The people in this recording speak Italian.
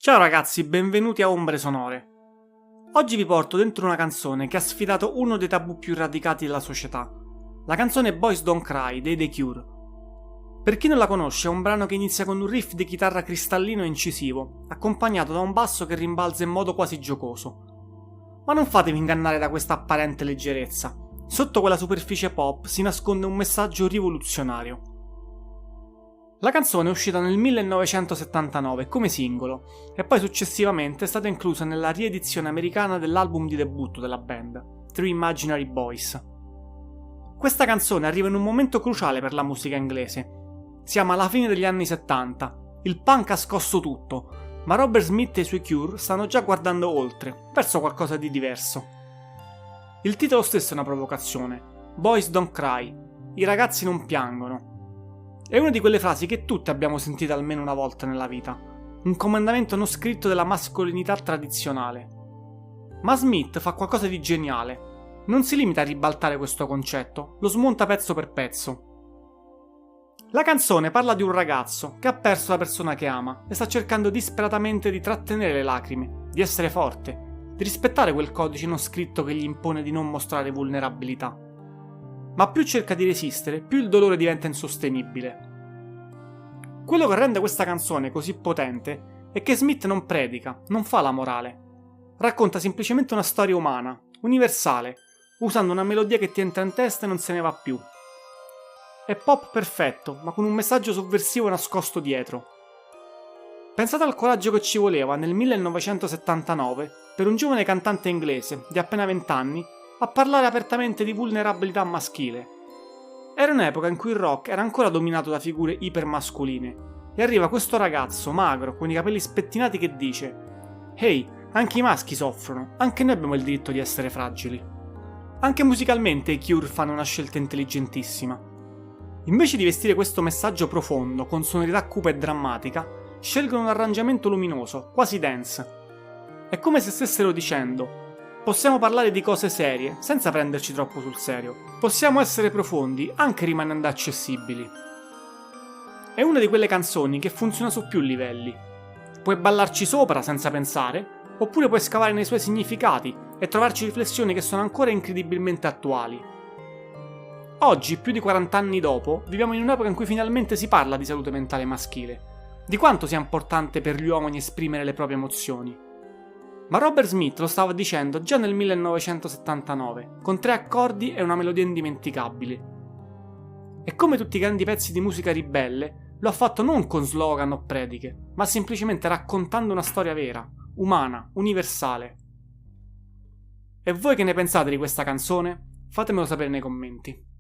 Ciao ragazzi, benvenuti a Ombre Sonore. Oggi vi porto dentro una canzone che ha sfidato uno dei tabù più radicati della società. La canzone Boys Don't Cry dei The Cure. Per chi non la conosce, è un brano che inizia con un riff di chitarra cristallino e incisivo, accompagnato da un basso che rimbalza in modo quasi giocoso. Ma non fatevi ingannare da questa apparente leggerezza. Sotto quella superficie pop si nasconde un messaggio rivoluzionario. La canzone è uscita nel 1979 come singolo e poi successivamente è stata inclusa nella riedizione americana dell'album di debutto della band, Three Imaginary Boys. Questa canzone arriva in un momento cruciale per la musica inglese. Siamo alla fine degli anni 70, il punk ha scosso tutto, ma Robert Smith e i suoi Cure stanno già guardando oltre, verso qualcosa di diverso. Il titolo stesso è una provocazione, Boys Don't Cry, i ragazzi non piangono. È una di quelle frasi che tutti abbiamo sentito almeno una volta nella vita, un comandamento non scritto della mascolinità tradizionale. Ma Smith fa qualcosa di geniale. Non si limita a ribaltare questo concetto, lo smonta pezzo per pezzo. La canzone parla di un ragazzo che ha perso la persona che ama e sta cercando disperatamente di trattenere le lacrime, di essere forte, di rispettare quel codice non scritto che gli impone di non mostrare vulnerabilità. Ma più cerca di resistere, più il dolore diventa insostenibile. Quello che rende questa canzone così potente è che Smith non predica, non fa la morale. Racconta semplicemente una storia umana, universale, usando una melodia che ti entra in testa e non se ne va più. È pop perfetto, ma con un messaggio sovversivo nascosto dietro. Pensate al coraggio che ci voleva nel 1979 per un giovane cantante inglese di appena 20 anni a parlare apertamente di vulnerabilità maschile. Era un'epoca in cui il rock era ancora dominato da figure ipermascoline e arriva questo ragazzo magro con i capelli spettinati che dice: «Ehi, anche i maschi soffrono, anche noi abbiamo il diritto di essere fragili». Anche musicalmente i Cure fanno una scelta intelligentissima. Invece di vestire questo messaggio profondo con sonorità cupa e drammatica, scelgono un arrangiamento luminoso, quasi dance. È come se stessero dicendo: possiamo parlare di cose serie, senza prenderci troppo sul serio. Possiamo essere profondi, anche rimanendo accessibili. È una di quelle canzoni che funziona su più livelli. Puoi ballarci sopra senza pensare, oppure puoi scavare nei suoi significati e trovarci riflessioni che sono ancora incredibilmente attuali. Oggi, più di 40 anni dopo, viviamo in un'epoca in cui finalmente si parla di salute mentale maschile, di quanto sia importante per gli uomini esprimere le proprie emozioni. Ma Robert Smith lo stava dicendo già nel 1979, con 3 accordi e una melodia indimenticabile. E come tutti i grandi pezzi di musica ribelle, lo ha fatto non con slogan o prediche, ma semplicemente raccontando una storia vera, umana, universale. E voi che ne pensate di questa canzone? Fatemelo sapere nei commenti.